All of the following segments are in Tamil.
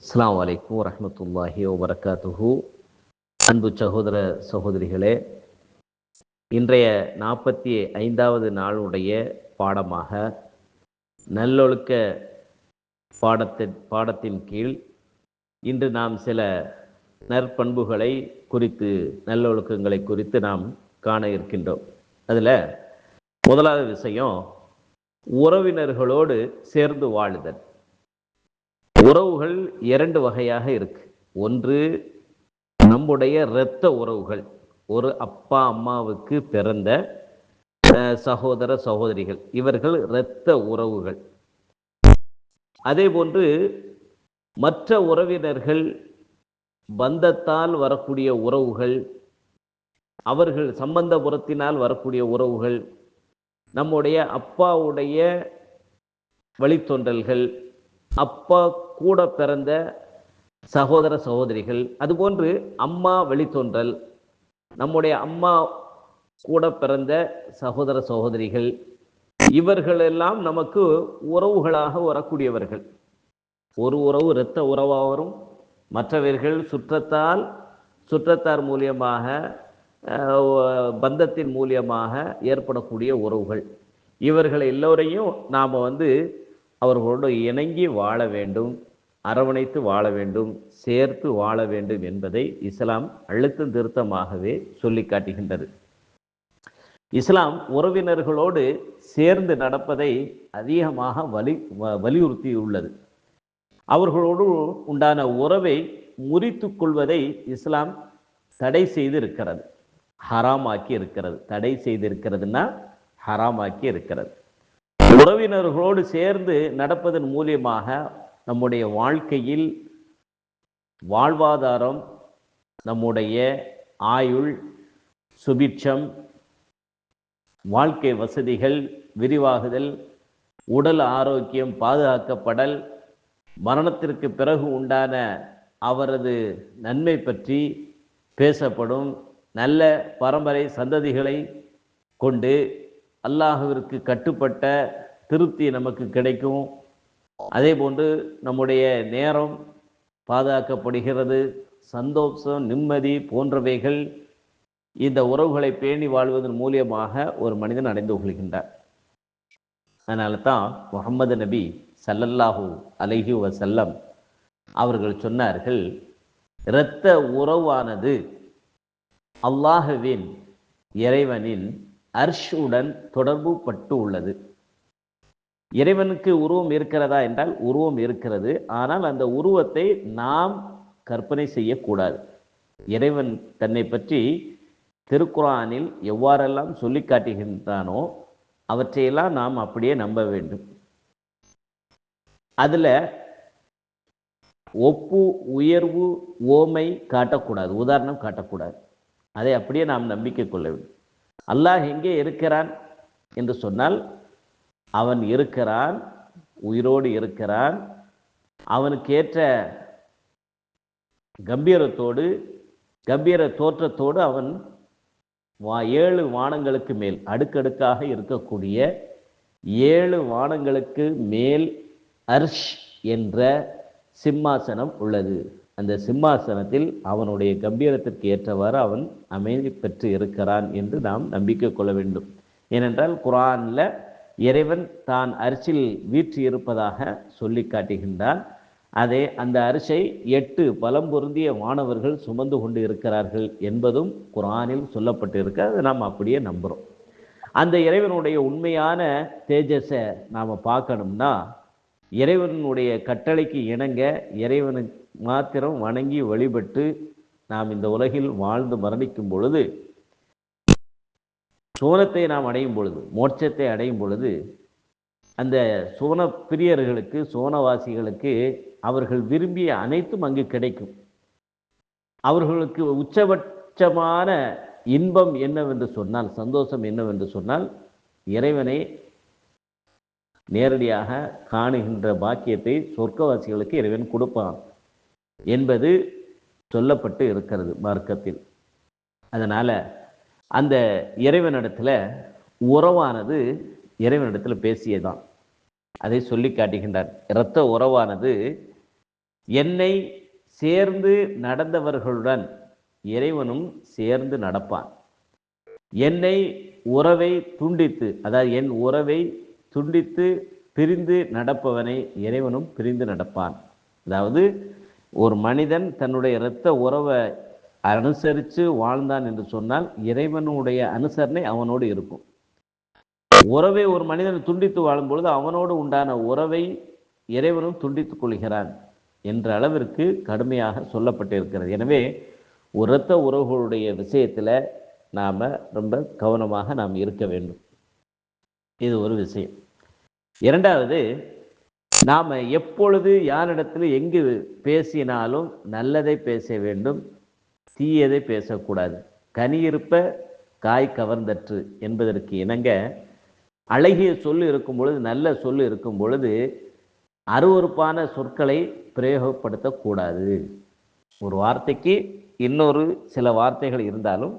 அஸ்ஸலாமு அலைக்கும் வரஹ்மத்துல்லாஹி வபரகாத்துஹு. அன்பு சகோதர சகோதரிகளே, இன்றைய 45வது நாளுடைய பாடமாக நல்லொழுக்க பாடத்தின் கீழ் இன்று நாம் சில நற்பண்புகளை குறித்து, நல்லொழுக்கங்களை குறித்து நாம் காண இருக்கின்றோம். அதில் முதலாவது விஷயம், உறவினர்களோடு சேர்ந்து வாழுதல். உறவுகள் இரண்டு வகையாக இருக்கு. ஒன்று நம்முடைய இரத்த உறவுகள், ஒரு அப்பா அம்மாவுக்கு பிறந்த சகோதர சகோதரிகள், இவர்கள் இரத்த உறவுகள். அதே போன்று மற்ற உறவினர்கள், பந்தத்தால் வரக்கூடிய உறவுகள், அவர்கள் சம்பந்தபுரத்தினால் வரக்கூடிய உறவுகள், நம்முடைய அப்பாவுடைய வழித்தோன்றல்கள், அப்பா கூட பிறந்த சகோதர சகோதரிகள், அதுபோன்று அம்மா வழித்தோன்றல், நம்முடைய அம்மா கூட பிறந்த சகோதர சகோதரிகள், இவர்களெல்லாம் நமக்கு உறவுகளாக வரக்கூடியவர்கள். ஒரு உறவு இரத்த உறவாக வரும், மற்றவர்கள் சுற்றத்தார் மூலியமாக, பந்தத்தின் மூலியமாக ஏற்படக்கூடிய உறவுகள். இவர்கள் எல்லோரையும் நாம் அவர்களோடு இணங்கி வாழ வேண்டும், அரவணைத்து வாழ வேண்டும், சேர்த்து வாழ வேண்டும் என்பதை இஸ்லாம் அழுத்தம் திருத்தமாகவே சொல்லி காட்டுகின்றது. இஸ்லாம் உறவினர்களோடு சேர்ந்து நடப்பதை அதிகமாக வலியுறுத்தியுள்ளது. அவர்களோடு உண்டான உறவை முறித்து கொள்வதை இஸ்லாம் தடை செய்து இருக்கிறது, ஹராமாக்கி இருக்கிறது. தடை செய்திருக்கிறதுனா ஹராமாக்கி இருக்கிறது. உறவினர்களோடு சேர்ந்து நடப்பதன் மூலியமாக நம்முடைய வாழ்க்கையில் வாழ்வாதாரம், நம்முடைய ஆயுள், சுபிட்சம், வாழ்க்கை வசதிகள் விரிவாகுதல், உடல் ஆரோக்கியம் பாதுகாக்கப்படல், மரணத்திற்கு பிறகு உண்டான அவரது நன்மை பற்றி பேசப்படும், நல்ல பரம்பரை சந்ததிகளை கொண்டு அல்லாஹ்விற்கு கட்டுப்பட்ட திருப்தி நமக்கு கிடைக்கும். அதே போன்று நம்முடைய நேரம் பாதுகாக்கப்படுகிறது, சந்தோஷம், நிம்மதி போன்றவைகள் இந்த உறவுகளை பேணி வாழ்வதன் மூலியமாக ஒரு மனிதன் அடைந்து கொள்கின்றார். அதனால தான் முஹம்மது நபி ஸல்லல்லாஹு அலைஹி வஸல்லம் அவர்கள் சொன்னார்கள், இரத்த உறவானது அல்லாஹ்வின், இறைவனின் அர்ஷுடன் தொடர்பு பட்டு உள்ளது. இறைவனுக்கு உருவம் இருக்கிறதா என்றால் உருவம் இருக்கிறது, ஆனால் அந்த உருவத்தை நாம் கற்பனை செய்யக்கூடாது. இறைவன் தன்னை பற்றி திருக்குர்ஆனில் எவ்வாறெல்லாம் சொல்லி காட்டுகின்றானோ அவற்றையெல்லாம் நாம் அப்படியே நம்ப வேண்டும். அதில் ஒப்பு, உயர்வு, ஓமை காட்டக்கூடாது, உதாரணம் காட்டக்கூடாது. அதை அப்படியே நாம் நம்பிக்கை கொள்ள வேண்டும். அல்லாஹ் எங்கே இருக்கிறான் என்று சொன்னால், அவன் இருக்கிறான், உயிரோடு இருக்கிறான். அவனுக்கு ஏற்ற கம்பீர தோற்றத்தோடு அவன் 7 வானங்களுக்கு மேல், அடுக்கடுக்காக இருக்கக்கூடிய 7 வானங்களுக்கு மேல் அர்ஷ் என்ற சிம்மாசனம் உள்ளது. அந்த சிம்மாசனத்தில் அவனுடைய கம்பீரத்திற்கு ஏற்றவாறு அவன் அமைதி பெற்று இருக்கிறான் என்று நாம் நம்பிக்கை கொள்ள வேண்டும். ஏனென்றால் குர்ஆனில் இறைவன் தான் அரிசில் வீற்றி இருப்பதாக சொல்லி காட்டுகின்றான். அதே அந்த அரிசை 8 பலம் பொருந்திய வானவர்கள் சுமந்து கொண்டு இருக்கிறார்கள் என்பதும் குர்ஆனில் சொல்லப்பட்டு இருக்க, அதை நாம் அப்படியே நம்புகிறோம். அந்த இறைவனுடைய உண்மையான தேஜஸை நாம் பார்க்கணும்னா, இறைவனுடைய கட்டளைக்கு இணங்க, இறைவனுக்கு மாத்திரம் வணங்கி வழிபட்டு நாம் இந்த உலகில் வாழ்ந்து மரணிக்கும் பொழுது, சோனத்தை நாம் அடையும் பொழுது, மோட்சத்தை அடையும் பொழுது, அந்த சோன பிரியர்களுக்கு, சோனவாசிகளுக்கு அவர்கள் விரும்பிய அனைத்தும் அங்கு கிடைக்கும். அவர்களுக்கு உச்சபட்சமான இன்பம் என்னவென்று சொன்னால், சந்தோஷம் என்னவென்று சொன்னால், இறைவனை நேரடியாக காணுகின்ற பாக்கியத்தை சொர்க்கவாசிகளுக்கு இறைவன் கொடுப்பான் என்பது சொல்லப்பட்டு இருக்கிறது மார்க்கத்தில். அதனால் அந்த இறைவனிடத்தில் உறவானது இறைவனிடத்தில் பேசியதான், அதை சொல்லி காட்டுகின்றார். இரத்த உறவானது என்னை சேர்ந்து நடந்தவர்களுடன் இறைவனும் சேர்ந்து நடப்பான். என்னை உறவை துண்டித்து, அதாவது என் உறவை துண்டித்து பிரிந்து நடப்பவனை இறைவனும் பிரிந்து நடப்பான். அதாவது ஒரு மனிதன் தன்னுடைய இரத்த உறவை அனுசரித்து வாழ்ந்தான் என்று சொன்னால் இறைவனுடைய அனுசரணை அவனோடு இருக்கும். உறவை ஒரு மனிதன் துண்டித்து வாழும் பொழுது அவனோடு உண்டான உறவை இறைவனும் துண்டித்துக் கொள்கிறான் என்ற அளவிற்கு கடுமையாக சொல்லப்பட்டிருக்கிறது. எனவே இரத்த உறவுகளுடைய விஷயத்தில் நாம் ரொம்ப கவனமாக நாம் இருக்க வேண்டும். இது ஒரு விஷயம். இரண்டாவது, நாம் எப்பொழுது யாரிடத்தில் எங்கு பேசினாலும் நல்லதை பேச வேண்டும், தீயதை பேசக்கூடாது. கனி இருப்ப காய் கவர்ந்தற்று என்பதற்கு இணங்க அழகிய சொல் இருக்கும் பொழுது, நல்ல சொல் இருக்கும் பொழுது அருவருப்பான சொற்களை பிரயோகப்படுத்தக்கூடாது. ஒரு வார்த்தைக்கு இன்னொரு சில வார்த்தைகள் இருந்தாலும்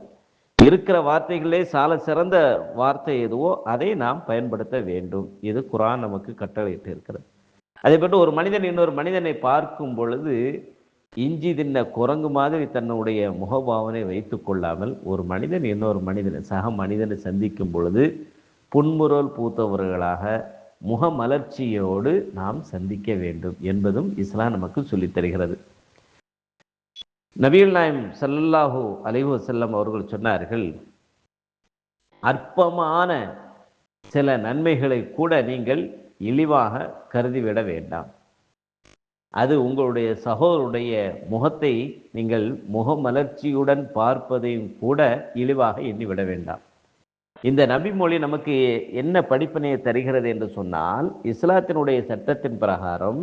இருக்கிற வார்த்தைகளே சால சிறந்த வார்த்தை எதுவோ அதை நாம் பயன்படுத்த வேண்டும். இது குர்ஆன் நமக்கு கட்டளையிட்டு இருக்கிறது. அதே போன்று ஒரு மனிதன் இன்னொரு மனிதனை பார்க்கும் பொழுது இஞ்சி தின்ன குரங்கு மாதிரி தன்னுடைய முகபாவனை வைத்து கொள்ளாமல் ஒரு மனிதன் இன்னொரு மனிதனை சக மனிதனை சந்திக்கும் பொழுது புன்முறுவல் பூத்தவர்களாக முகமலர்ச்சியோடு நாம் சந்திக்க வேண்டும் என்பதும் இஸ்லாம் நமக்கு சொல்லித் தருகிறது. நபிகள் நாயகம் ஸல்லல்லாஹு அலைஹி வஸல்லம் அவர்கள் சொன்னார்கள், அற்பமான சில நன்மைகளை கூட நீங்கள் இழிவாக கருதிவிட வேண்டாம். அது உங்களுடைய சகோதரருடைய முகத்தை நீங்கள் முகமலர்ச்சியுடன் பார்ப்பதையும் கூட இழிவாக எண்ணிவிட வேண்டாம். இந்த நபி மொழி நமக்கு என்ன படிப்பினையை தருகிறது என்று சொன்னால், இஸ்லாத்தினுடைய சட்டத்தின் பிரகாரம்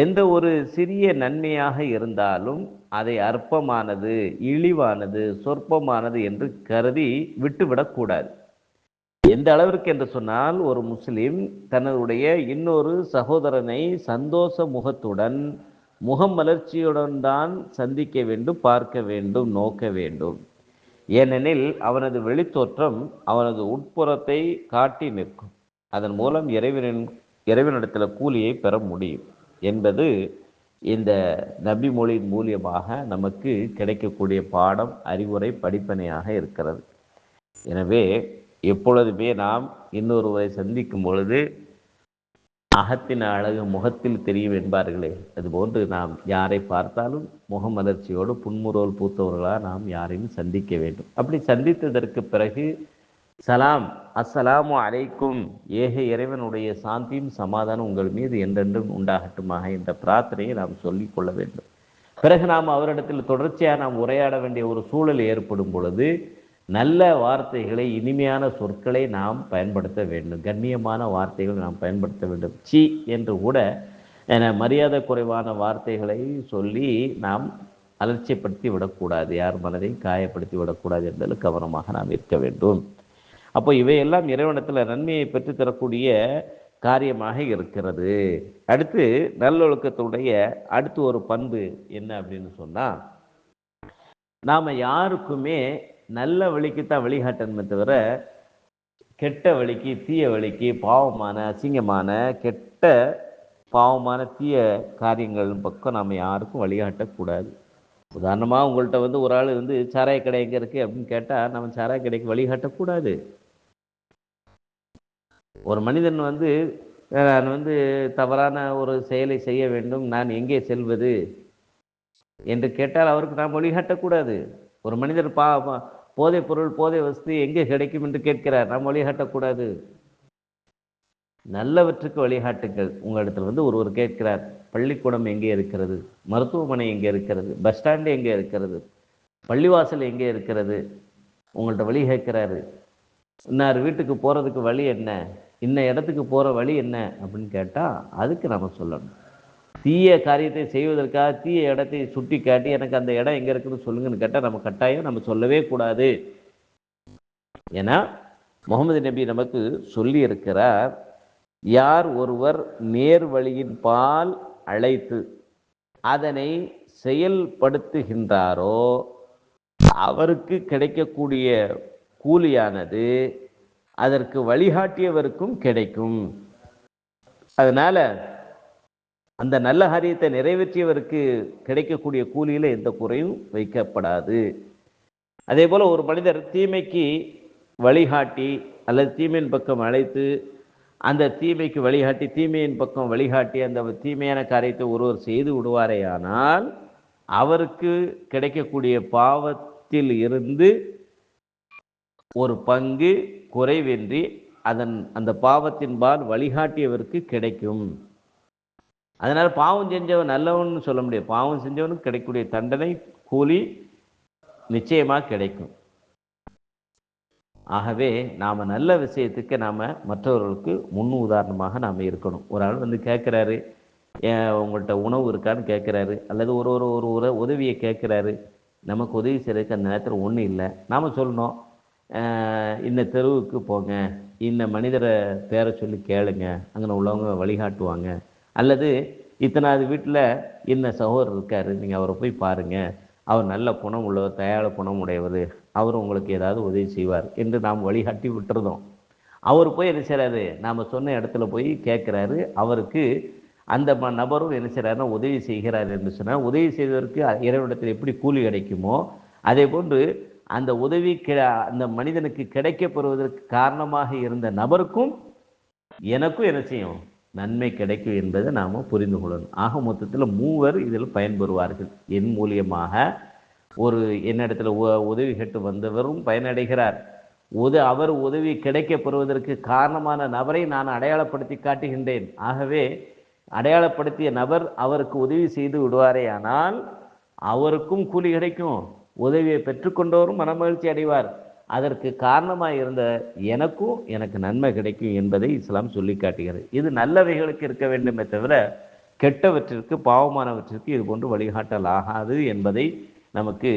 எந்த ஒரு சிறிய நன்மையாக இருந்தாலும் அதை அற்பமானது, இழிவானது, சொற்பமானது என்று கருதி விட்டுவிடக்கூடாது. எந்த அளவிற்கு என்று சொன்னால், ஒரு முஸ்லிம் தன்னுடைய இன்னொரு சகோதரனை சந்தோஷ முகத்துடன் முகமலர்ச்சியுடன் தான் சந்திக்க வேண்டும், பார்க்க வேண்டும், நோக்க வேண்டும். ஏனெனில் அவனது வெளித்தோற்றம் அவனது உட்புறத்தை காட்டி நிற்கும். அதன் மூலம் இறைவனிடத்தில் கூலியை பெற முடியும் என்பது இந்த நபி மொழியின் மூலியமாக நமக்கு கிடைக்கக்கூடிய பாடம், அறிவுரை, படிப்பனையாக இருக்கிறது. எனவே எப்பொழுதுமே நாம் இன்னொருவரை சந்திக்கும் பொழுது அகத்தின் அழகு முகத்தில் தெரியும் என்பார்களே, அதுபோன்று நாம் யாரை பார்த்தாலும் முகமலர்ச்சியோடு புன்முறுவல் பூத்தவர்களாக நாம் யாரையும் சந்திக்க வேண்டும். அப்படி சந்தித்ததற்கு பிறகு சலாம், அஸ்ஸலாமு அலைக்கும், ஏக இறைவனுடைய சாந்தியும் சமாதானம் உங்கள் மீது என்றென்றும் உண்டாகட்டுமாக என்ற பிரார்த்தனையை நாம் சொல்லிக் கொள்ள வேண்டும். பிறகு நாம் அவரிடத்தில் தொடர்ச்சியாக நாம் உரையாட வேண்டிய ஒரு சூழல் ஏற்படும் பொழுது நல்ல வார்த்தைகளை, இனிமையான சொற்களை நாம் பயன்படுத்த வேண்டும். கண்ணியமான வார்த்தைகளை நாம் பயன்படுத்த வேண்டும். சி என்று கூட மரியாதை குறைவான வார்த்தைகளை சொல்லி நாம் அலட்சியப்படுத்தி விடக்கூடாது, யார் மனதையும் காயப்படுத்தி விடக்கூடாது என்பதில் கவனமாக நாம் இருக்க வேண்டும். அப்போ இவையெல்லாம் இறைவனத்தில் நன்மையை பெற்றுத்தரக்கூடிய காரியமாக இருக்கிறது. அடுத்து நல்லொழுக்கத்துடைய அடுத்து ஒரு பண்பு என்ன அப்படின்னு சொன்னால், நாம் யாருக்குமே நல்ல வழிக்குத்தான் வழிகாட்டணுமே தவிர கெட்ட வழிக்கு, தீய வழிக்கு, பாவமான, அசிங்கமான, கெட்ட பாவமான தீய காரியங்கள் பக்கம் நாம் யாருக்கும் வழிகாட்டக்கூடாது. உதாரணமாக உங்கள்கிட்ட ஒரு ஆள் சாராய கடை எங்கே இருக்குது அப்படின்னு கேட்டால் நம்ம சாராய கடைக்கு வழிகாட்டக்கூடாது. ஒரு மனிதன் நான் தவறான ஒரு செயலை செய்ய வேண்டும், நான் எங்கே செல்வது என்று கேட்டால் அவருக்கு நாம் வழிகாட்டக்கூடாது. ஒரு மனிதர் போதை பொருள், போதை வசதி எங்கே கிடைக்கும் என்று கேட்கிறார், நாம் வழிகாட்டக்கூடாது. நல்லவற்றுக்கு வழிகாட்டுங்கள். உங்களிடத்தில் ஒருவர் கேட்கிறார், பள்ளிக்கூடம் எங்கே இருக்கிறது, மருத்துவமனை எங்கே இருக்கிறது, பஸ் ஸ்டாண்டு எங்கே இருக்கிறது, பள்ளிவாசல் எங்கே இருக்கிறது, உங்கள்கிட்ட வழி கேட்கிறாரு. இன்னார் வீட்டுக்கு போகிறதுக்கு வழி என்ன, இன்ன இடத்துக்கு போகிற வழி என்ன அப்படின்னு கேட்டால் அதுக்கு நம்ம சொல்லணும். தீய காரியத்தை செய்வதற்காக தீய இடத்தை சுட்டி காட்டி எனக்கு அந்த இடம் எங்கே இருக்குன்னு சொல்லுங்கன்னு கேட்டால் நம்ம கட்டாயம் நம்ம சொல்லவே கூடாது. ஏன்னா முகமது நபி நமக்கு சொல்லி இருக்கிறார், யார் ஒருவர் நேர் வழியின் பால் அழைத்து அதனை செயல்படுத்துகின்றாரோ அவருக்கு கிடைக்கக்கூடிய கூலியானது அதற்கு வழிகாட்டியவருக்கும் கிடைக்கும். அதனால அந்த நல்ல காரியத்தை நிறைவேற்றியவருக்கு கிடைக்கக்கூடிய கூலியில எந்த குறையும் வைக்கப்படாது. அதே போல ஒரு மனிதர் தீமைக்கு வழிகாட்டி அல்லது தீமையின் பக்கம் அழைத்து அந்த தீமைக்கு வழிகாட்டி தீமையின் பக்கம் வழிகாட்டி அந்த தீமையான காரியத்தை ஒருவர் செய்து விடுவாரேயானால் அவருக்கு கிடைக்கக்கூடிய பாவத்தில் இருந்து ஒரு பங்கு குறைவின்றி அந்த பாவத்தின்பால் வழிகாட்டியவருக்கு கிடைக்கும். அதனால பாவம் செஞ்சவன் நல்லவன் சொல்ல முடியாது. பாவம் செஞ்சவனுக்கு கிடைக்கக்கூடிய தண்டனை கூலி நிச்சயமாக கிடைக்கும். ஆகவே நாம் நல்ல விஷயத்துக்கு நாம் மற்றவர்களுக்கு முன் உதாரணமாக நாம் இருக்கணும். ஒரு ஆள் வந்து கேட்குறாரு, உங்கள்கிட்ட உணவு இருக்கான்னு கேட்குறாரு, அல்லது ஒரு உதவியை கேட்குறாரு. நமக்கு உதவி செய்கிறதுக்கு அந்த நேரத்தில் ஒன்றும் இல்லை. நாம் சொல்லணும், இந்த தெருவுக்கு போங்க, இந்த மனிதரை பேரை சொல்லி கேளுங்க, அங்கே உள்ளவங்க வழிகாட்டுவாங்க. அல்லது இத்தனாவது வீட்டில் இந்த சகோதரர் இருக்கார், நீங்கள் அவரை போய் பாருங்கள், அவர் நல்ல குணம் உள்ளவர், தயார குணம் உடையவர், அவர் உங்களுக்கு ஏதாவது உதவி செய்வார் என்று நாம் வழிகாட்டி விட்டுருந்தோம். அவர் போய் என்ன செய்கிறாரு, நாம் சொன்ன இடத்துல போய் கேட்குறாரு. அவருக்கு அந்த நபரும் என்ன செய்கிறாருன்னா உதவி செய்கிறார் என்று சொன்னால், உதவி செய்வதற்கு இறைவனிடத்தில் எப்படி கூலி கிடைக்குமோ அதே போன்று அந்த உதவி அந்த மனிதனுக்கு கிடைக்கப்பெறுவதற்கு காரணமாக இருந்த நபருக்கும் எனக்கும் என்ன செய்யும், நன்மை கிடைக்கும் என்பதை நாம் புரிந்து கொள்ளணும். ஆக மொத்தத்தில் மூவர் இதில் பயன்பெறுவார்கள். என் மூலியமாக ஒரு என்னிடத்தில் உதவி கேட்டு வந்தவரும் பயனடைகிறார். அவர் உதவி கிடைக்கப்பெறுவதற்கு காரணமான நபரை நான் அடையாளப்படுத்தி காட்டுகின்றேன். ஆகவே அடையாளப்படுத்திய நபர் அவருக்கு உதவி செய்து விடுவாரே ஆனால் அவருக்கும் கூலி கிடைக்கும், உதவியை பெற்றுக்கொண்டவரும் மனமகிழ்ச்சி அடைவார். அதற்கு காரணமாக இருந்த எனக்கு நன்மை கிடைக்கும் என்பதை இஸ்லாம் சொல்லி காட்டுகிறது. இது நல்லவைகளுக்கு இருக்க வேண்டுமே தவிர கெட்டவற்றிற்கு பாவமானவற்றிற்கு இது போன்று வழிகாட்டல் ஆகாது என்பதை நமக்கு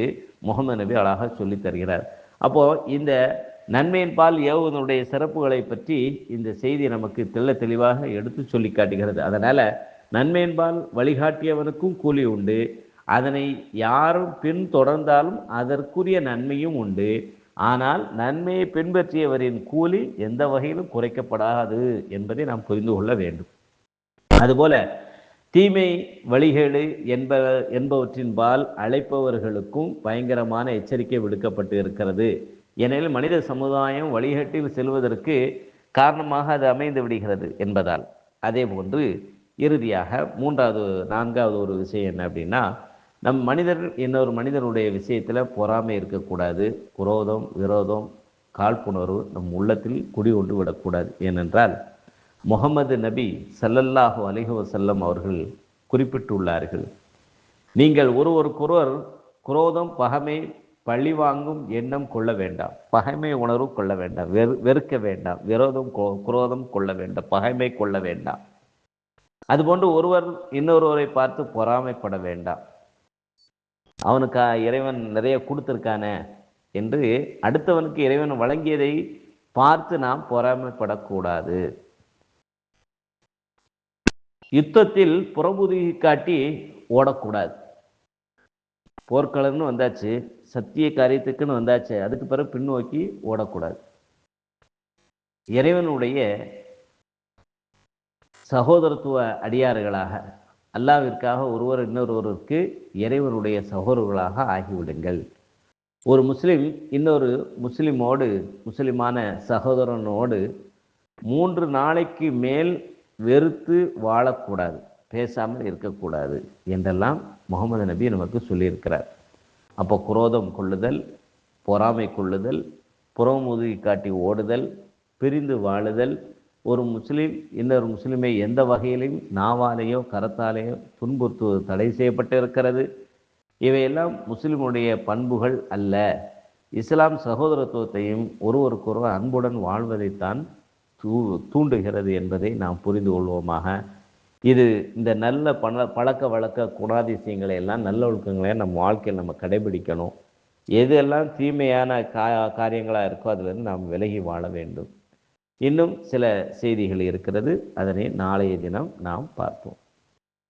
முகமது நபி அழகாக சொல்லி தருகிறார். அப்போ இந்த நன்மையின் பால் ஏவுவதனுடைய சிறப்புகளை பற்றி இந்த செய்தி நமக்கு தெளிவாக எடுத்து சொல்லி காட்டுகிறது. அதனால நன்மையின் பால் வழிகாட்டியவனுக்கும் கூலி உண்டு, அதனை யாரும் பின் தொடர்ந்தாலும் அதற்குரிய நன்மையும் உண்டு. ஆனால் நன்மையை பின்பற்றியவரின் கூலி எந்த வகையிலும் குறைக்கப்படாது என்பதை நாம் புரிந்து கொள்ள வேண்டும். அதுபோல தீமை வழிகேடு என்பவற்றின் பால் அழைப்பவர்களுக்கும் பயங்கரமான எச்சரிக்கை விடுக்கப்பட்டு இருக்கிறது. ஏனெனில் மனித சமுதாயம் வழிகேட்டில் செல்வதற்கு காரணமாக அது அமைந்து விடுகிறது என்பதால். அதே போன்று இறுதியாக நான்காவது ஒரு விஷயம் என்ன அப்படின்னா, நம் மனிதர் இன்னொரு மனிதனுடைய விஷயத்தில் பொறாமை இருக்கக்கூடாது, குரோதம் விரோதம் காழ்ப்புணர்வு நம் உள்ளத்தில் குடிகொண்டு விடக்கூடாது. ஏனென்றால் முகமது நபி ஸல்லல்லாஹு அலைஹி வஸல்லம் அவர்கள் குறிப்பிட்டுள்ளார்கள், நீங்கள் ஒருவருக்கொருவர் குரோதம் பகைமை பழி வாங்கும் எண்ணம் கொள்ள வேண்டாம், பகைமை உணர்வு கொள்ள வேண்டாம், வெறுக்க வேண்டாம், விரோதம் குரோதம் கொள்ள வேண்டாம், பகைமை கொள்ள வேண்டாம். அதுபோன்று ஒருவர் இன்னொருவரை பார்த்து பொறாமைப்பட வேண்டாம். அவனுக்கு இறைவன் நிறைய கொடுத்துருக்கானே என்று அடுத்தவனுக்கு இறைவன் வழங்கியதை பார்த்து நாம் பொறாமைப்படக்கூடாது. யுத்தத்தில் புறமுதுகி காட்டி ஓடக்கூடாது. போர்க்களம்னு வந்தாச்சு, சத்திய காரியத்துக்குன்னு வந்தாச்சு, அதுக்கு பிறகு பின்னோக்கி ஓடக்கூடாது. இறைவனுடைய சகோதரத்துவ அடியார்களாக அல்லாவிற்காக ஒருவர் இன்னொருவருக்கு இறைவனுடைய சகோதரர்களாக ஆகிவிடுங்கள். ஒரு முஸ்லிம் இன்னொரு முஸ்லிமான சகோதரனோடு 3 நாளைக்கு மேல் வெறுத்து வாழக்கூடாது, பேசாமல் இருக்கக்கூடாது என்றெல்லாம் முகமது நபி நமக்கு சொல்லியிருக்கிறார். அப்போ குரோதம் கொள்ளுதல், பொறாமை கொள்ளுதல், புறமுதுகி காட்டி ஓடுதல், பிரிந்து வாழுதல், ஒரு முஸ்லீம் இன்னொரு முஸ்லீமை எந்த வகையிலையும் நாவாலேயோ கரத்தாலேயோ துன்புறுத்துவது தடை செய்யப்பட்டு இருக்கிறது. இவையெல்லாம் முஸ்லிமுடைய பண்புகள் அல்ல. இஸ்லாம் சகோதரத்துவத்தையும் ஒருவருக்கொருவர் அன்புடன் வாழ்வதைத்தான் தூண்டுகிறது என்பதை நாம் புரிந்து கொள்வோமாக. இந்த நல்ல பழக்க வழக்க குணாதிசயங்களை எல்லாம் நல்ல ஒழுக்கங்களை நம் வாழ்க்கையில் நம்ம கடைபிடிக்கணும். எதெல்லாம் தீமையான காரியங்களாக இருக்கோ அதிலிருந்து நாம் விலகி வாழ வேண்டும். இன்னும் சில செய்திகள் இருக்கிறது, அதனை நாளைய தினம் நாம் பார்ப்போம்.